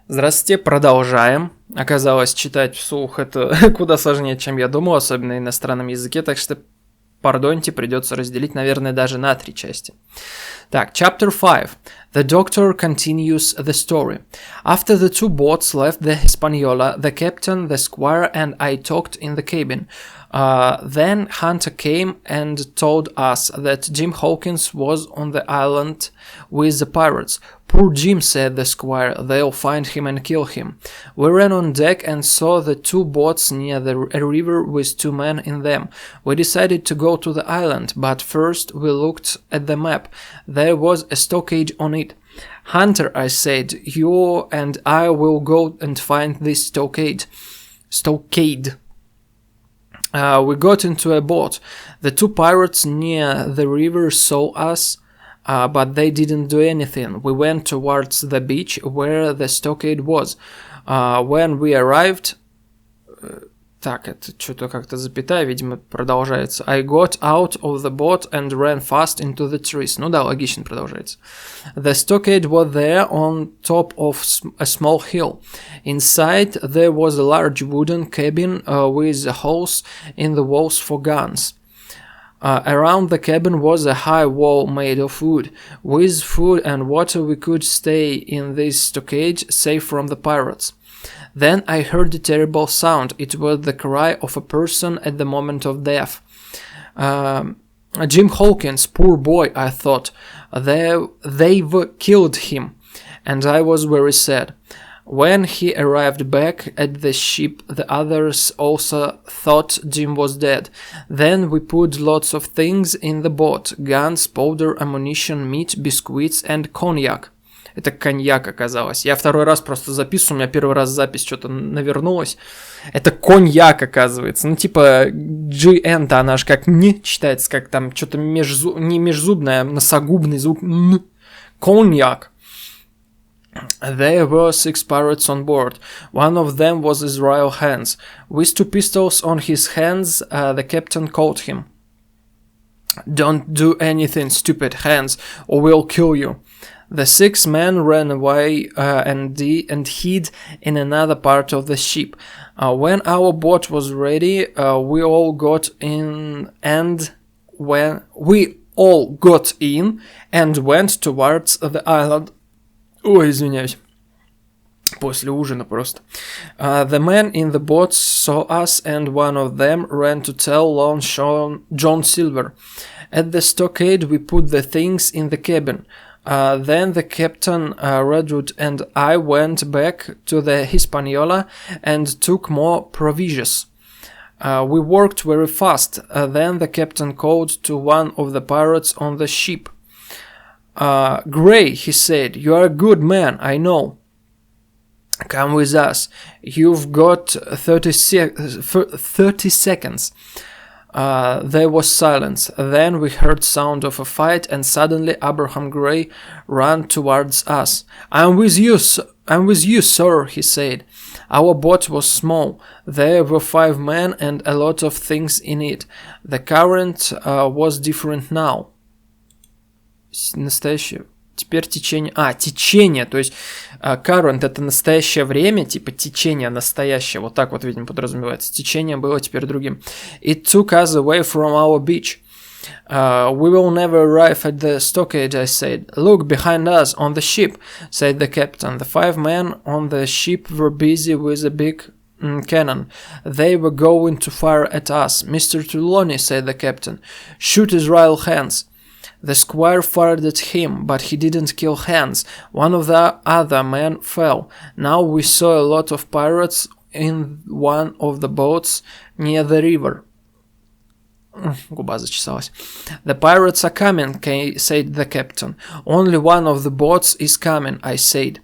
Здравствуйте, продолжаем. Оказалось, читать вслух это куда сложнее, чем я думал, особенно на иностранном языке, так что, пардоньте, придется разделить, наверное, даже на 3 части. Так, Chapter 5. The doctor continues the story. After the 2 boats left the Hispaniola, the captain, the squire, and I talked in the cabin. Then Hunter came and told us that Jim Hawkins was on the island with the pirates. Poor Jim, said the squire, they'll find him and kill him. We ran on deck and saw the 2 boats near a river with 2 men in them. We decided to go to the island, but first we looked at the map. There was a stockade on it. Hunter, I said, you and I will go and find this stockade. We got into a boat. The 2 pirates near the river saw us, but they didn't do anything. We went towards the beach where the stockade was. When we arrived... Так, это что-то как-то запятая, видимо, продолжается. I got out of the boat and ran fast into the trees. Ну да, логично продолжается. The stockade was there on top of a small hill. Inside there was a large wooden cabin with holes in the walls for guns. Around the cabin was a high wall made of wood. With food and water we could stay in this stockade safe from the pirates. Then I heard a terrible sound. It was the cry of a person at the moment of death. Jim Hawkins, poor boy, I thought. They've killed him. And I was very sad. When he arrived back at the ship, the others also thought Jim was dead. Then we put lots of things in the boat. Guns, powder, ammunition, meat, biscuits and cognac. Это коньяк оказалось. Я второй раз просто записываю, у меня первый раз запись что-то навернулась. Это коньяк, оказывается. Ну, типа, GN-то она же как «н» читается, как там что-то не межзубное, а носогубный звук «н». Коньяк. There were 6 pirates on board. One of them was Israel Hands. With 2 pistols on his hands, the captain called him. Don't do anything, stupid Hands, or we'll kill you. The 6 men ran away and hid in another part of the ship. When our boat was ready, we all got in and went towards the island. Ой, извиняюсь. После ужина просто. The men in the boat saw us and one of them ran to tell Lone John Silver. At the stockade we put the things in the cabin. Then the captain, Redwood, and I went back to the Hispaniola and took more provisions. We worked very fast. Then the captain called to one of the pirates on the ship. Gray, he said, you are a good man, I know. Come with us. You've got 30 seconds. There was silence. Then we heard sound of a fight, and suddenly Abraham Gray ran towards us. I'm with you, sir, he said. Our boat was small. There were 5 men and a lot of things in it. The current was different now. Настоящее. Теперь течение... течение, то есть current это настоящее время, типа течение настоящее, вот так вот, видимо, подразумевается. Течение было теперь другим. It took us away from our beach. We will never arrive at the stockade, I said. Look behind us, on the ship, said the captain. The 5 men on the ship were busy with a big cannon. They were going to fire at us. Mr. Trelawney, said the captain, shoot Israel Hands. The squire fired at him, but he didn't kill Hands. One of the other men fell. Now we saw a lot of pirates in one of the boats near the river. Губа зачесалась. The pirates are coming, said the captain. Only one of the boats is coming, I said.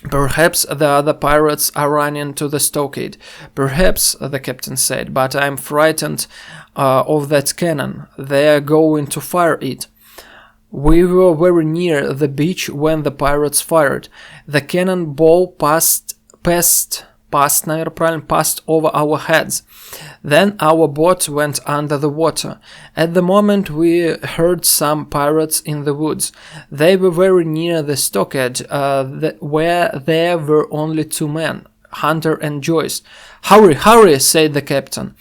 Perhaps the other pirates are running to the stockade. Perhaps, the captain said, but I'm frightened of that cannon. They are going to fire it. We were very near the beach when the pirates fired. The cannonball passed passed, наверное, правильно, passed over our heads. Then our boat went under the water. At the moment we heard some pirates in the woods. They were very near the stockade, where there were only 2 men, Hunter and Joyce. "Hurry, hurry," said the captain.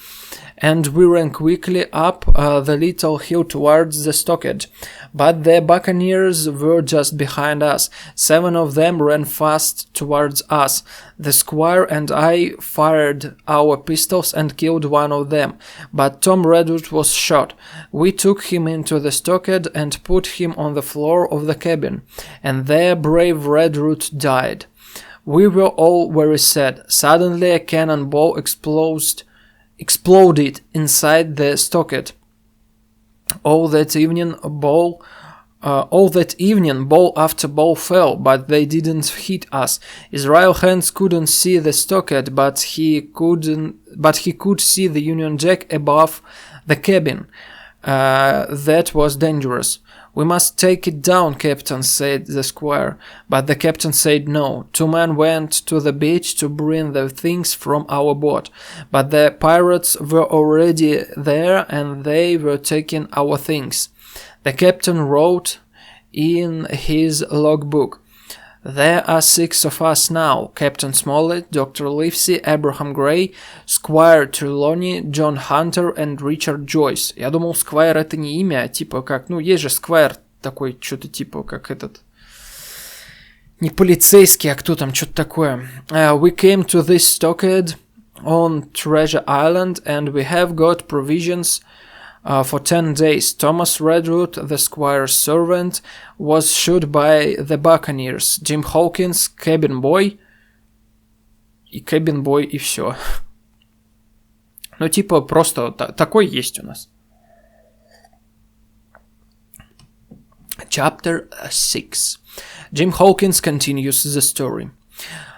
And we ran quickly up the little hill towards the stockade. But the buccaneers were just behind us. 7 of them ran fast towards us. The squire and I fired our pistols and killed one of them, but Tom Redwood was shot. We took him into the stockade and put him on the floor of the cabin, and there brave Redwood died. We were all very sad. Suddenly a cannonball exploded inside the stockade. All that evening, ball after ball fell, but they didn't hit us. Israel Hands couldn't see the stockade, but he could see the Union Jack above the cabin. That was dangerous. "We must take it down, Captain," said the squire. But the captain said no. 2 men went to the beach to bring the things from our boat. But the pirates were already there and they were taking our things. The captain wrote in his logbook, "There are 6 of us now: Captain Smollett, Dr. Livesey, Abraham Gray, Squire Trelawney, John Hunter and Richard Joyce." Я думал, Squire это не имя, типа как, есть же Squire такой, что-то типа как этот, не полицейский, а кто там, что-то такое. "We came to this stockade on Treasure Island and we have got provisions for 10 days. Thomas Redwood, the squire's servant, was shot by the buccaneers. Jim Hawkins, cabin boy, и все. Ну, типа, просто такой есть у нас. Chapter 6. Jim Hawkins continues the story.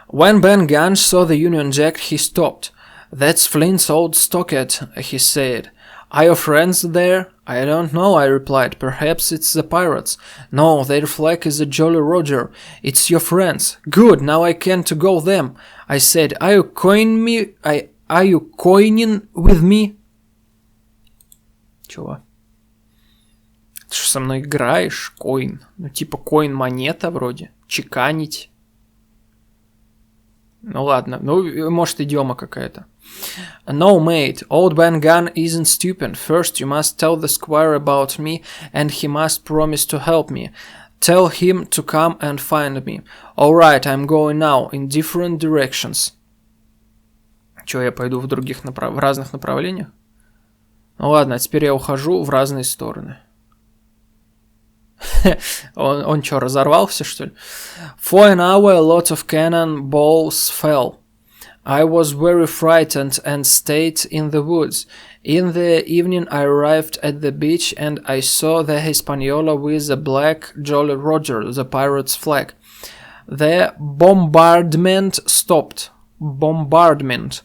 When Ben Gunn saw the Union Jack, he stopped. "That's Flint's old stockade," he said. "Are your friends there?" "I don't know," I replied. "Perhaps it's the pirates." "No, their flag is a Jolly Roger. It's your friends." "Good, now I can to go them." I said, Are you coining with me?" Чего? Ты что, со мной играешь? Коин. Ну, типа коин монета вроде. Чеканить. Ну ладно, может идиома какая-то. "No, mate, old Ben Gunn isn't stupid. First you must tell the squire about me, and he must promise to help me. Tell him to come and find me." "All right, I'm going now, in different directions." Чё, я пойду в разных направлениях? Ну ладно, теперь я ухожу в разные стороны. Он что, разорвался, что ли? "For an hour a lot of cannon balls fell. I was very frightened and stayed in the woods. In the evening I arrived at the beach and I saw the Hispaniola with the black Jolly Roger, the pirate's flag. The bombardment stopped. Bombardment.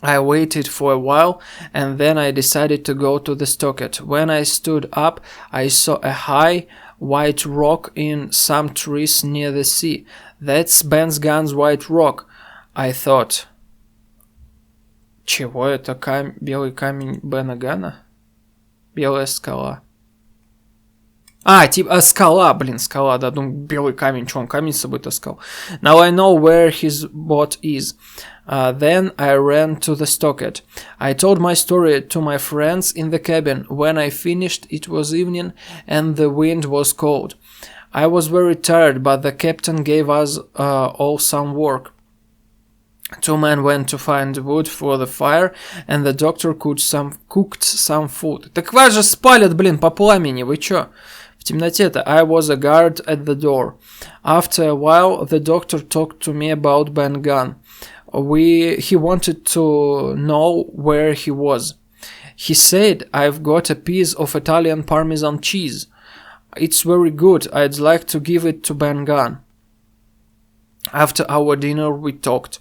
I waited for a while and then I decided to go to the stockade. When I stood up, I saw a high white rock in some trees near the sea. That's Ben Gunn's white rock, I thought." Чего это? Белый камень Бена Ганна? Белая скала. Скала, да, думаю, белый камень, что он камень с собой таскал. "Now I know where his boat is." Then I ran to the stockade. I told my story to my friends in the cabin. When I finished, it was evening and the wind was cold. I was very tired, but the captain gave us all some work. 2 men went to find wood for the fire, and the doctor cooked some food. Так вас же спалят, по пламени, вы чё? В темноте-то. I was a guard at the door. After a while, the doctor talked to me about Ben Gunn. He wanted to know where he was. He said, "I've got a piece of Italian Parmesan cheese. It's very good. I'd like to give it to Ben Gunn." After our dinner, we talked.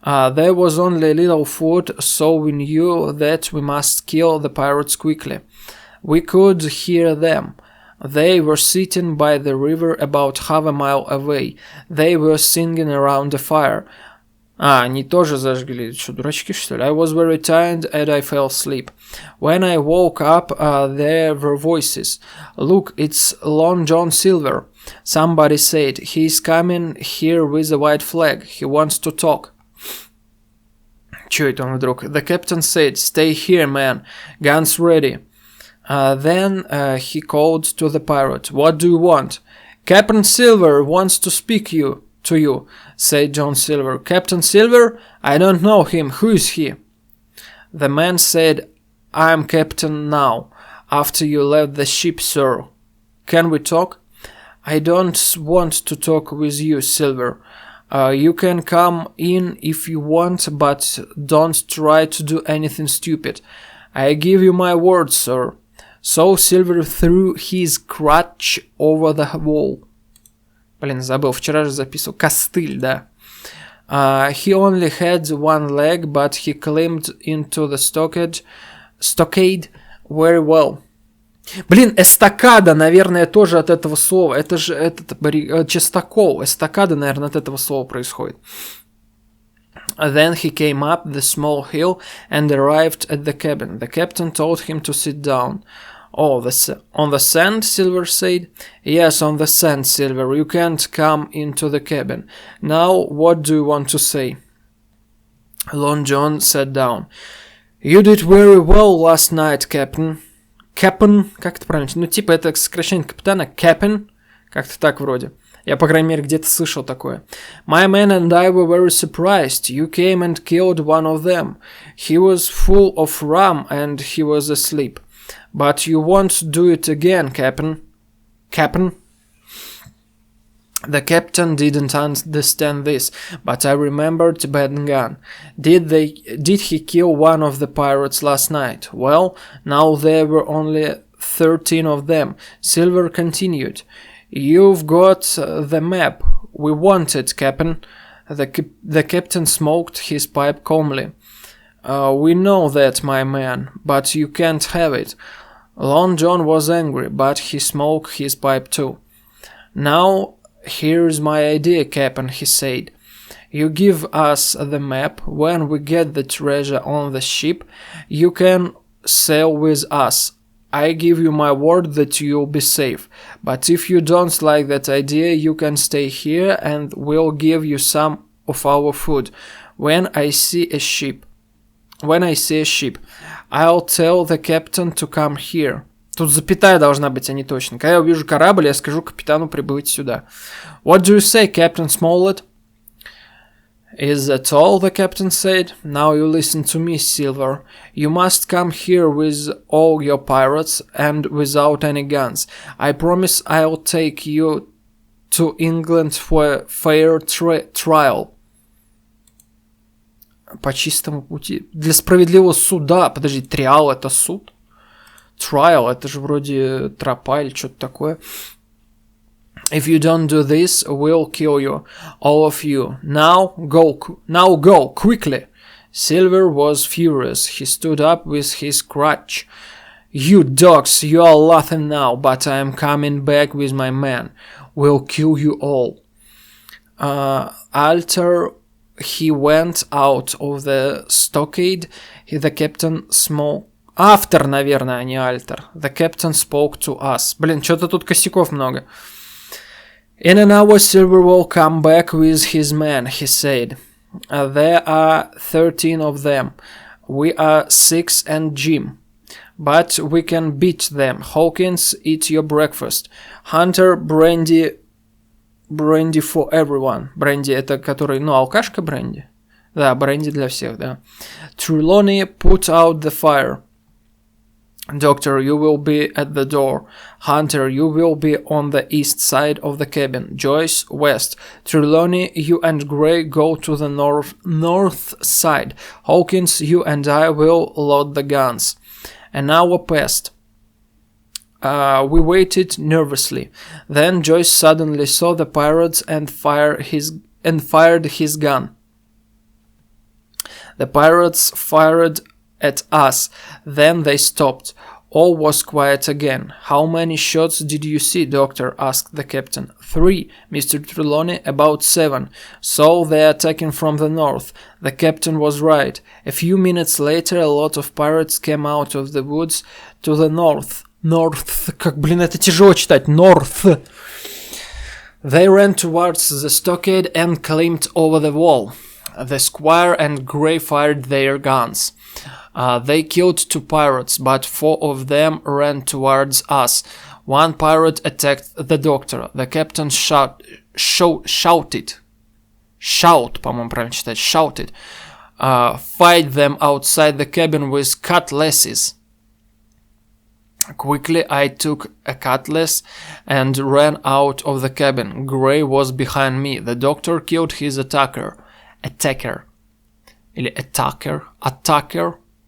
There was only a little food, so we knew that we must kill the pirates quickly. We could hear them. They were sitting by the river about half a mile away. They were singing around the fire. Они тоже зажгли. Что, дурачки, что ли? I was very tired and I fell asleep. When I woke up, there were voices. Look, it's Long John Silver. Somebody said, he's coming here with a white flag. He wants to talk. Чё это он вдруг? The captain said, stay here, man. Guns ready. Then he called to the pirate. What do you want? Captain Silver wants to speak to you, said John Silver. Captain Silver? I don't know him. Who is he? The man said, I'm captain now, after you left the ship, sir. Can we talk? I don't want to talk with you, Silver. You can come in if you want, but don't try to do anything stupid. I give you my word, sir. So Silver threw his crutch over the wall. Блин, забыл, вчера же записывал. Костыль, да. He only had one leg, but he climbed into the stockade very well. Блин, эстакада, наверное, тоже от этого слова. Это же частокол. Эстакада, наверное, от этого слова происходит. Then he came up the small hill and arrived at the cabin. The captain told him to sit down. Oh, on the sand, Silver said. Yes, on the sand, Silver. You can't come into the cabin. Now, what do you want to say? Long John sat down. You did very well last night, Captain. Captain, как это правильно? Ну, типа, это сокращение капитана. Captain, как-то так вроде. Я, по крайней мере, где-то слышал такое. My man and I were very surprised. You came and killed one of them. He was full of rum and he was asleep. But you won't do it again, Captain. Captain? The captain didn't understand this, but I remembered bad gun. Did he kill one of the pirates last night? Well, now there were only 13 of them. Silver continued. You've got the map. We want it, Captain. The captain smoked his pipe calmly. We know that, my man, but you can't have it. Long John was angry, but he smoked his pipe too. Now, here's my idea, Captain, he said. You give us the map. When we get the treasure on the ship, you can sail with us. I give you my word that you'll be safe. But if you don't like that idea, you can stay here and we'll give you some of our food. When I see a ship, I'll tell the captain to come here. Тут запятая должна быть, а не точно. Когда я увижу корабль, я скажу капитану прибыть сюда. What do you say, Captain Smollett? Is that all? The captain said. Now you listen to me, Silver. You must come here with all your pirates and without any guns. I promise I'll take you to England for a fair trial. По чистому пути. Для справедливого суда. Подожди, триал это суд? Trial это же вроде тропа или что-то такое. If you don't do this, we'll kill you, all of you. Now go, quickly. Silver was furious. He stood up with his crutch. You dogs, you are laughing now, but I am coming back with my men. We'll kill you all. After he went out of the stockade, the captain smoked. Автор, наверное, а не альтер. The captain spoke to us. Блин, что-то тут косяков много. In an hour, Silver will come back with his men, he said. There are 13 of them. We are 6 and Jim. But we can beat them. Hawkins, eat your breakfast. Hunter, brandy for everyone. Brandy это который, алкашка brandy? Да, brandy для всех, да. Trelawney, put out the fire. Doctor, you will be at the door. Hunter, you will be on the east side of the cabin. Joyce, west. Trelawney, you and Gray go to the north side. Hawkins, you and I will load the guns. An hour passed. We waited nervously. Then Joyce suddenly saw the pirates and fired his gun. The pirates fired at us. Then they stopped. All was quiet again. How many shots did you see, doctor? Asked the captain. 3, Mr. Trelawney, about 7. So they're attacking from the north. The captain was right. A few minutes later, a lot of pirates came out of the woods to the north. North. Как, блин, это тяжело читать. North. They ran towards the stockade and climbed over the wall. The Squire and Grey fired their guns. They killed 2 pirates, but 4 of them ran towards us. 1 pirate attacked the doctor. The captain shouted. Shout, по-моему, правильно читать. Shouted. Fight them outside the cabin with cutlasses. Quickly, I took a cutlass and ran out of the cabin. Grey was behind me. The doctor killed his attacker. Или attacker.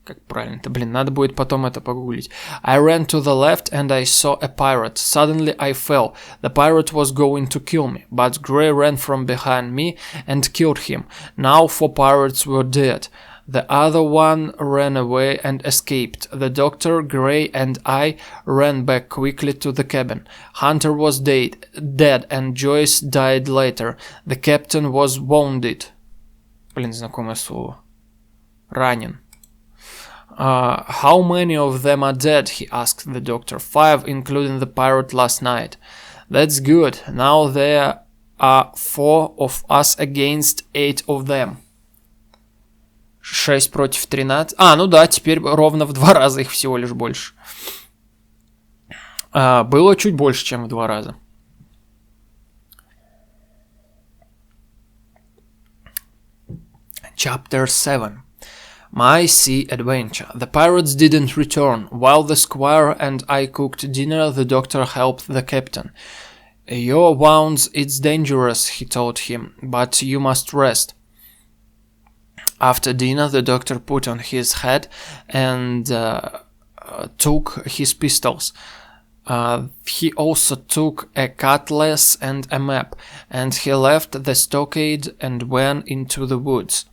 Как правильно-то? Блин, надо будет потом это погуглить. I ran to the left and I saw a pirate. Suddenly I fell. The pirate was going to kill me, but Grey ran from behind me and killed him. Now 4 pirates were dead. The other one ran away and escaped. The doctor, Grey, and I ran back quickly to the cabin. Hunter was dead, and Joyce died later. The captain was wounded. Блин, знакомое слово. Ранен. How many of them are dead? He asked the doctor. 5, including the pirate last night. That's good. Now there are 4 of us against 8 of them. 6 против 13. Ну да, теперь ровно в 2 раза их всего лишь больше. Было чуть больше, чем в 2 раза. Chapter 7. My Sea Adventure. The pirates didn't return. While the Squire and I cooked dinner, the doctor helped the captain. Your wounds, it's dangerous, he told him, but you must rest. After dinner, the doctor put on his hat and took his pistols. He also took a cutlass and a map, and he left the stockade and went into the woods.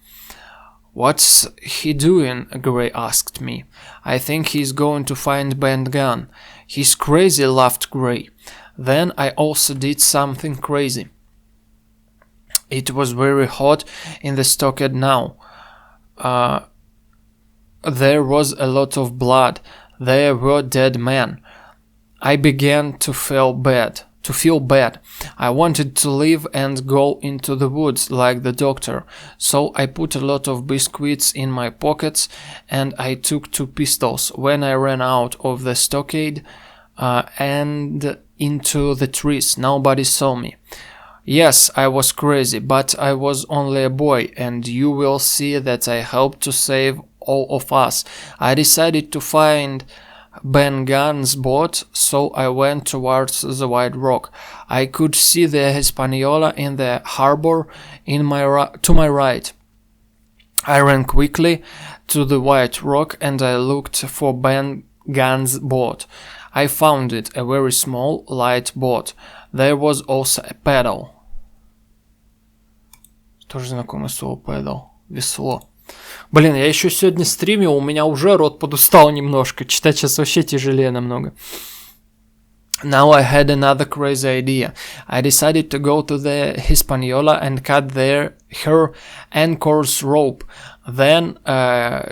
What's he doing? Grey asked me. I think he's going to find Ben Gunn. He's crazy, laughed Grey. Then I also did something crazy. It was very hot in the stockade now. There was a lot of blood. There were dead men. I began to feel bad. I wanted to leave and go into the woods like the doctor, so I put a lot of biscuits in my pockets and I took 2 pistols. When I ran out of the stockade and into the trees, nobody saw me. Yes, I was crazy, but I was only a boy, and you will see that I helped to save all of us. I decided to find Ben Gunn's boat, so I went towards the White Rock. I could see the Hispaniola in the harbor to my right. I ran quickly to the White Rock and I looked for Ben Gunn's boat. I found it, a very small, light boat. There was also a paddle. Тоже знакомое слово paddle. Весло. Блин, я еще сегодня стримил, у меня уже рот подустал немножко. Читать сейчас вообще тяжелее намного. Now I had another crazy idea. I decided to go to the Hispaniola and cut her anchor's rope. Then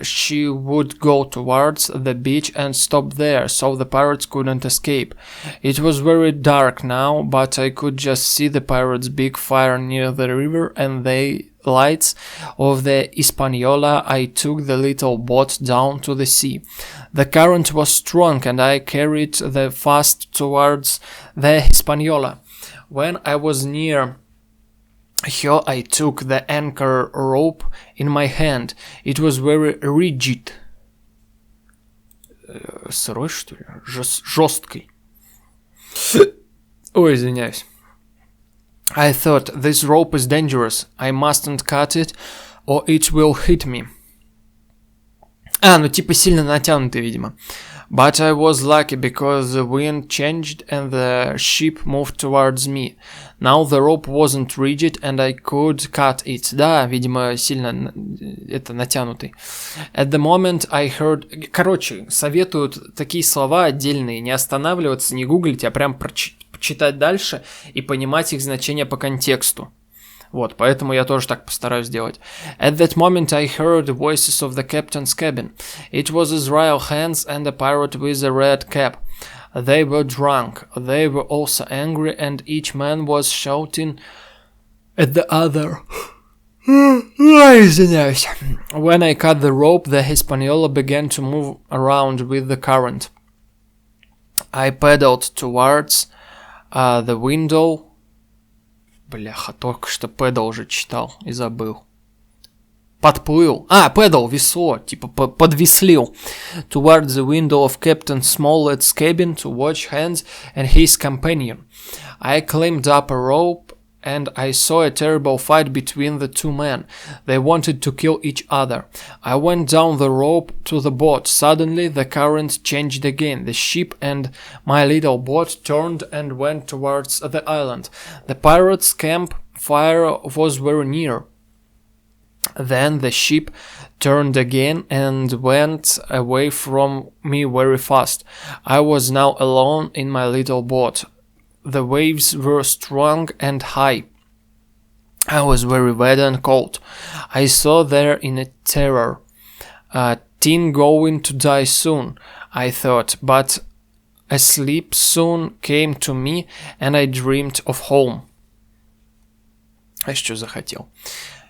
she would go towards the beach and stop there, so the pirates couldn't escape. It was very dark now, but I could just see the pirates' big fire near the river and the lights of the Hispaniola. I took the little boat down to the sea. The current was strong and I carried the fast towards the Hispaniola. When I was near here, I took the anchor rope in my hand. It was very rigid. Сырой, что ли? Жесткий. Ой, извиняюсь. I thought, this rope is dangerous. I mustn't cut it, or it will hit me. Ну типа сильно натянутый, видимо. But I was lucky because the wind changed and the ship moved towards me. Now the rope wasn't rigid and I could cut it. Да, видимо, сильно это натянутый. At the moment I heard... Короче, советуют такие слова отдельные, не останавливаться, не гуглить, а прям читать дальше и понимать их значение по контексту. Вот, поэтому я тоже так постараюсь сделать. At that moment I heard the voices of the captain's cabin. It was Israel Hands and a pirate with a red cap. They were drunk. They were also angry and each man was shouting at the other. Извиняюсь. When I cut the rope, the Hispaniola began to move around with the current. I paddled towards the window. Бляха, только что педал уже читал и забыл. Подплыл. Педал, весло, типа подвеслил. Towards the window of Captain Smollett's cabin to watch Hans and his companion. I climbed up a rope and I saw a terrible fight between the two men. They wanted to kill each other. I went down the rope to the boat. Suddenly the current changed again. The ship and my little boat turned and went towards the island. The pirates' campfire was very near. Then the ship turned again and went away from me very fast. I was now alone in my little boat. The waves were strong and high. I was very wet and cold. I saw there in a terror. Tin going to die soon, I thought, but a sleep soon came to me and I dreamed of home. А что захотел?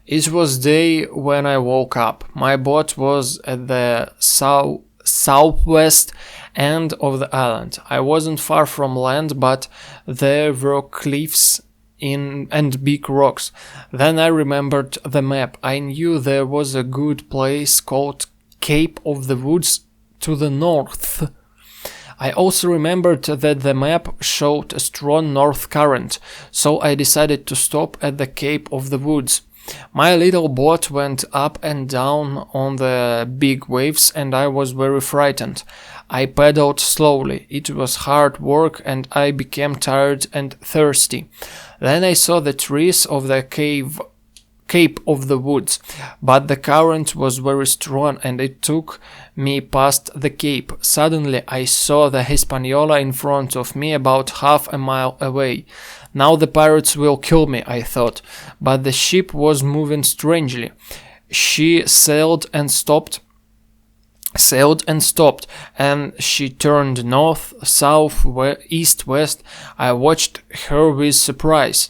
It was day when I woke up. My boat was at the southwest end of the island. I wasn't far from land, but there were cliffs and big rocks. Then I remembered the map. I knew there was a good place called Cape of the Woods to the north. I also remembered that the map showed a strong north current, so I decided to stop at the Cape of the Woods. My little boat went up and down on the big waves and I was very frightened. I paddled slowly. It was hard work and I became tired and thirsty. Then I saw the trees of the Cape of the Woods, but the current was very strong and it took me past the cape. Suddenly I saw the Hispaniola in front of me about half a mile away. Now the pirates will kill me, I thought, but the ship was moving strangely. She sailed and stopped, and she turned north, south, east, west. I watched her with surprise.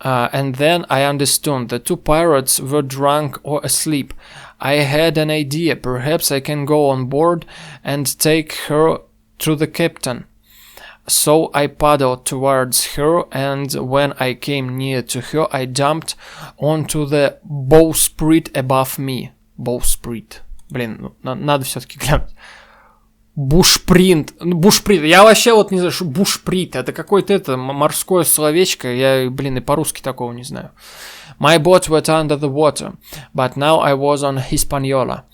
And then I understood. The two pirates were drunk or asleep. I had an idea. Perhaps I can go on board and take her to the captain. So I paddled towards her, and when I came near to her, I jumped onto the bowsprit above me. Bowsprit. Блин, надо все-таки глянуть. Бушпринт. Бушпринт. Я вообще вот не знаю, что бушприт. Это какое-то морское словечко. Я, и по-русски такого не знаю. My boat went under the water, but now I was on Hispaniola.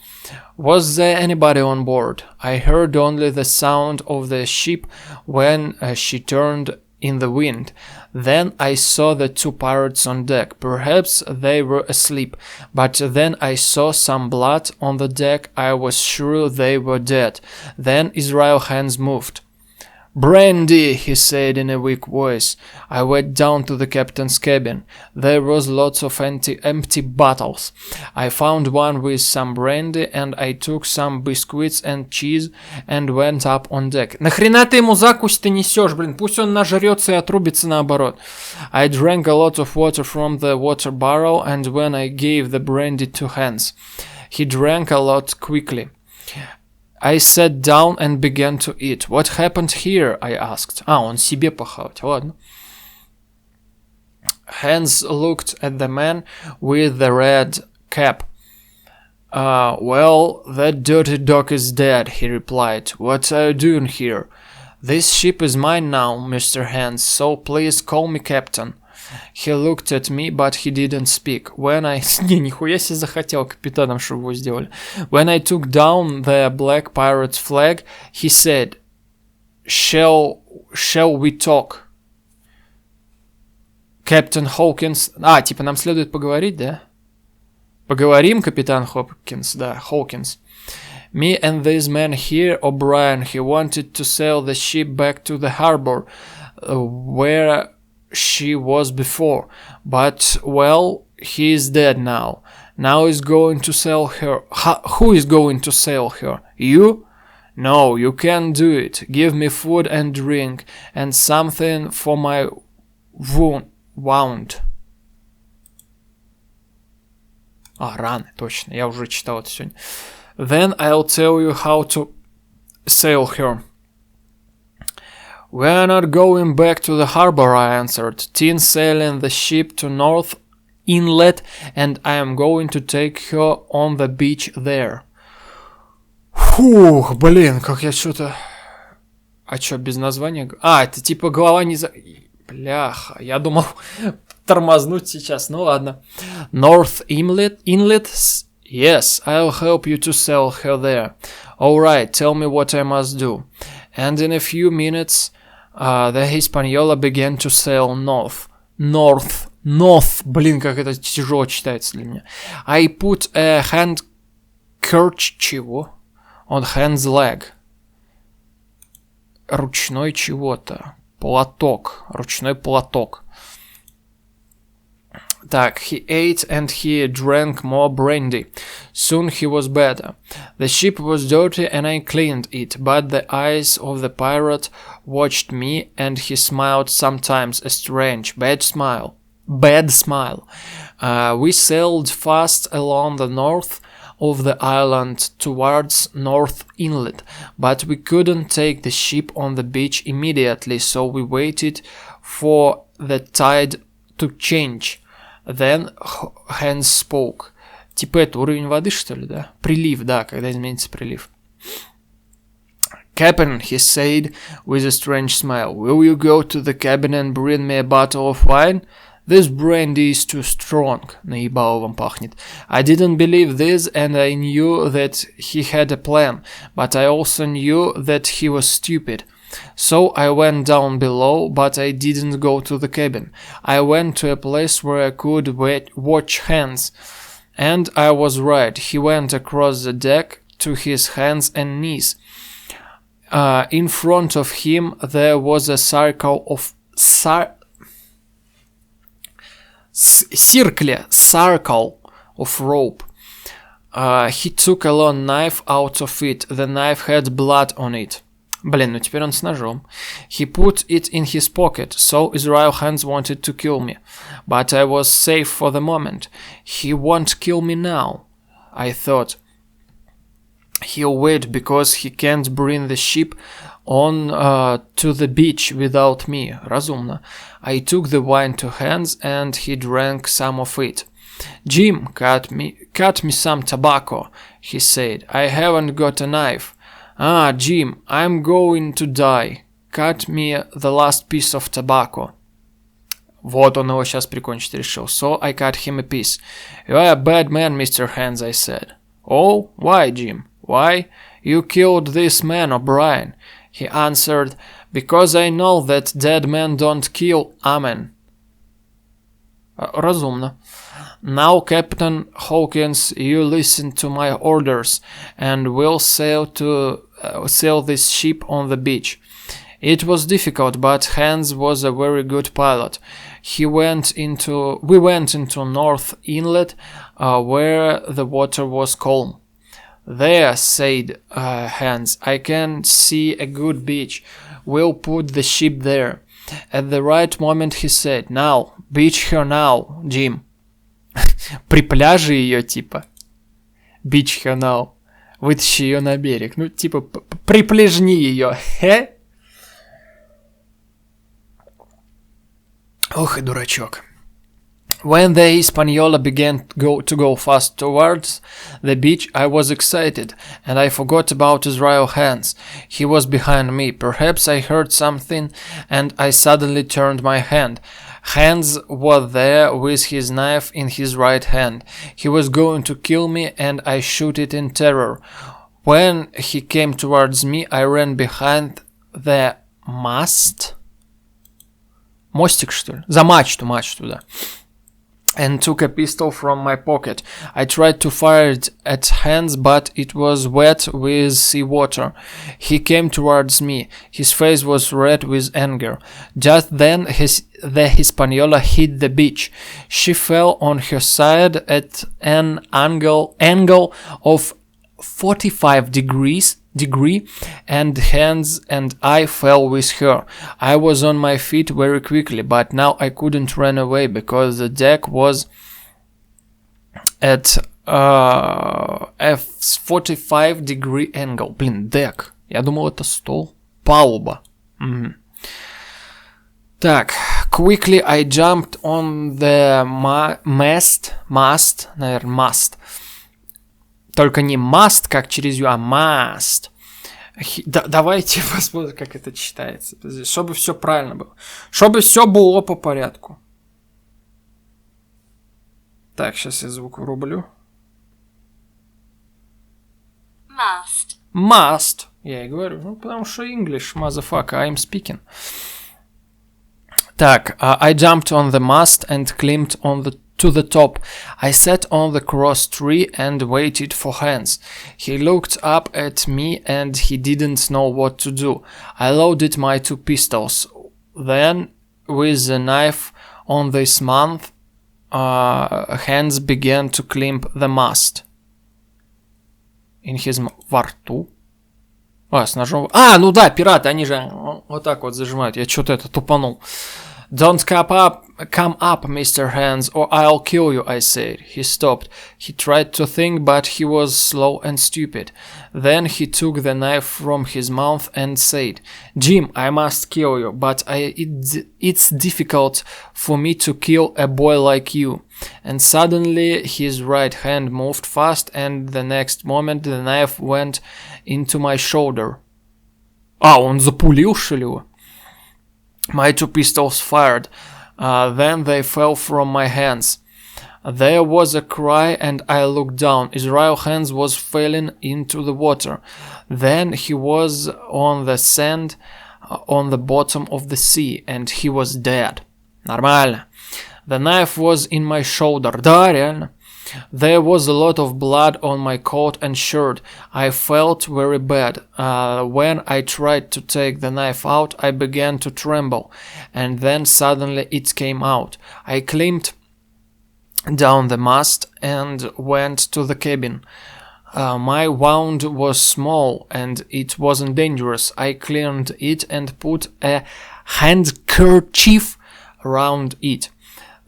Was there anybody on board? I heard only the sound of the ship when she turned in the wind. Then I saw the two pirates on deck. Perhaps they were asleep, but then I saw some blood on the deck. I was sure they were dead. Then Israel Hands moved. "Brandy," he said in a weak voice. I went down to the captain's cabin. There was lots of empty bottles. I found one with some brandy, and I took some biscuits and cheese and went up on deck. Нахрена ты ему закусь-то несешь, блин? Пусть он нажрется и отрубится наоборот. I drank a lot of water from the water barrel, and when I gave the brandy to Hans, he drank a lot quickly. I sat down and began to eat. What happened here? I asked. Он себе похавать, ладно. Hans looked at the man with the red cap. Well, that dirty dog is dead, he replied. What are you doing here? This ship is mine now, Mr. Hans, so please call me captain. He looked at me, but he didn't speak. When I... Не, нихуя себе захотел капитаном, чтобы его сделали. When I took down the black pirate's flag, he said, Shall we talk? Captain Hawkins... типа нам следует поговорить, да? Поговорим, капитан Хопкинс, да, Hawkins. Me and this man here, O'Brien, he wanted to sail the ship back to the harbor, where she was before. But, well, he is dead now. Now he's going to sail her. Who is going to sail her? You? No, you can't do it. Give me food and drink, and something for my wound. Раны, точно. Я уже читал это сегодня. Then I'll tell you how to sail her. We're not going back to the harbor, I answered. Tin sailing the ship to North Inlet, and I am going to take her on the beach there. Фух, блин, как я что-то... А что, без названия? Это типа голова не за... Бляха, я думал тормознуть сейчас, ну ладно. North Inlet? Yes, I'll help you to sail her there. Alright, tell me what I must do. And in a few minutes, the Hispaniola began to sail north. North. Блин, как это тяжело читается для меня. I put a handkerchief on Hand's leg. Ручной чего-то. Платок. Ручной платок. Так, he ate and he drank more brandy. Soon he was better. The ship was dirty and I cleaned it, but the eyes of the pirate watched me and he smiled sometimes a strange, bad smile. We sailed fast along the north of the island towards North Inlet, but we couldn't take the ship on the beach immediately, so we waited for the tide to change. Then Hans spoke. Типа это уровень воды, что ли, да? Прилив, да, когда изменится прилив. Captain, he said with a strange smile, will you go to the cabin and bring me a bottle of wine? This brandy is too strong. Наебало вам пахнет. I didn't believe this, and I knew that he had a plan, but I also knew that he was stupid. So I went down below, but I didn't go to the cabin. I went to a place where I could watch Hans. And I was right. He went across the deck to his hands and knees. In front of him there was a circle of rope. He took a long knife out of it. The knife had blood on it. Блин, ну теперь он с ножом. He put it in his pocket, so Israel Hans wanted to kill me. But I was safe for the moment. He won't kill me now, I thought. He'll wait because he can't bring the ship on to the beach without me. Разумно. I took the wine to Hans and he drank some of it. Jim, cut me some tobacco, he said. I haven't got a knife. Jim, I'm going to die. Cut me the last piece of tobacco. Вот он его сейчас прикончить решил. So I cut him a piece. You're a bad man, Mr. Hans, I said. Oh, why, Jim? Why? You killed this man, O'Brien. He answered, because I know that dead men don't kill. Amen. Разумно. Now, Captain Hawkins, you listen to my orders, and we'll sail this ship on the beach. It was difficult, but Hans was a very good pilot. We went into North Inlet, where the water was calm. There, said Hans, I can see a good beach. We'll put the ship there. At the right moment he said, now, beach her now, Jim. При пляже ее, типа. Beach her now. Вытащи ее на берег. Ну, типа, припляжни ее. Ох и дурачок. When the Hispaniola began to go fast towards the beach, I was excited, and I forgot about Israel Hans. He was behind me. Perhaps I heard something, and I suddenly turned my hand. Hans was there with his knife in his right hand. He was going to kill me, and I shoot it in terror. When he came towards me, I ran behind the mast. Мостик, что ли? За мачту, да. And took a pistol from my pocket. I tried to fire it at Hans, but it was wet with seawater. He came towards me. His face was red with anger. Just then the Hispaniola hit the beach. She fell on her side at an angle of 45 degree, and Hans and I fell with her. I was on my feet very quickly, but now I couldn't run away because the deck was at a 45 degree angle. Блин, deck. Я думал, это стол. Палуба. Так, quickly I jumped on the mast, наверное, mast. Только не must, как через ю, а must. Давайте посмотрим, как это читается. Чтобы все правильно было. Чтобы все было по порядку. Так, сейчас я звук врублю. Must. Я и говорю, ну, потому что English, motherfucker, I'm speaking. Так, I jumped on the mast and climbed to the top. I sat on the cross tree and waited for Hans. He looked up at me and he didn't know what to do. I loaded my 2 pistols. Then, with the knife on this mouth, Hans began to climb the mast. In his во рту. С ножом. Ну да, пираты, они же вот так вот зажимают. Я что-то это тупанул. Don't come up, Mr. Hans, or I'll kill you, I said. He stopped. He tried to think, but he was slow and stupid. Then he took the knife from his mouth and said, Jim, I must kill you, but it's difficult for me to kill a boy like you. And suddenly his right hand moved fast, and the next moment the knife went into my shoulder. Он запулил, что ли, его? My 2 pistols fired. Then they fell from my hands. There was a cry and I looked down. Israel Hans was falling into the water. Then he was on the sand on the bottom of the sea and he was dead. Нормально. The knife was in my shoulder. Да, реально. There was a lot of blood on my coat and shirt. I felt very bad. When I tried to take the knife out, I began to tremble, and then suddenly it came out. I climbed down the mast and went to the cabin. My wound was small and it wasn't dangerous. I cleaned it and put a handkerchief around it.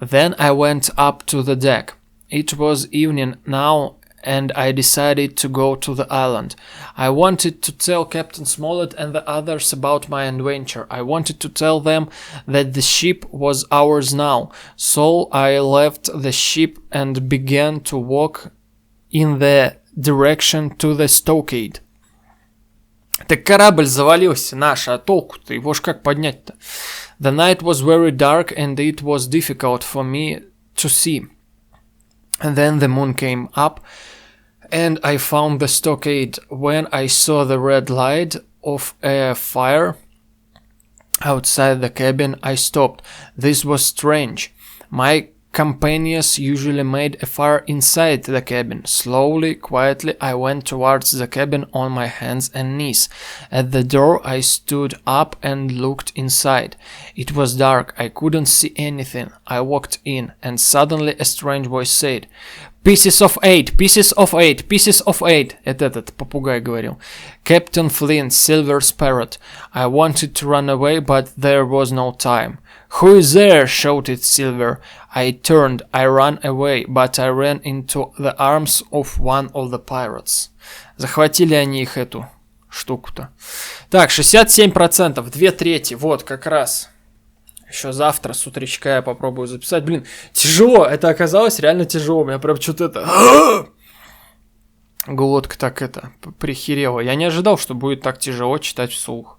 Then I went up to the deck. It was evening now, and I decided to go to the island. I wanted to tell Captain Smollett and the others about my adventure. I wanted to tell them that the ship was ours now. So I left the ship and began to walk in the direction to the stockade. Так корабль завалился наш, а толку-то? Его ж как поднять-то? The night was very dark, and it was difficult for me to see. And then the moon came up, and I found the stockade. When I saw the red light of a fire outside the cabin, I stopped. This was strange. My companions usually made a fire inside the cabin. Slowly, quietly, I went towards the cabin on my hands and knees. At the door, I stood up and looked inside. It was dark. I couldn't see anything. I walked in, and suddenly a strange voice said, "Pieces of 8, pieces of 8, pieces of 8. Это этот попугай говорил. Captain Flint's silver parrot. I wanted to run away, but there was no time. Who is there? Shouted Silver. I turned. I ran away, but I ran into the arms of one of the pirates. Захватили они их эту штуку-то. Так, 67%, 2/3. Вот, как раз. Еще завтра с утречка я попробую записать. Блин, тяжело. Это оказалось реально тяжело. У меня прям что-то это... Глотка так это прихерела. Я не ожидал, что будет так тяжело читать вслух.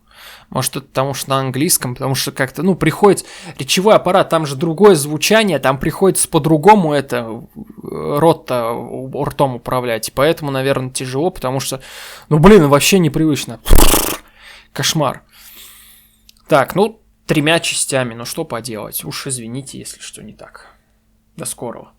Может, это потому что на английском, потому что как-то, приходится... Речевой аппарат, там же другое звучание, там приходится по-другому это ртом управлять. И поэтому, наверное, тяжело, потому что, вообще непривычно. Кошмар. Так, 3 частями, что поделать. Уж извините, если что не так. До скорого.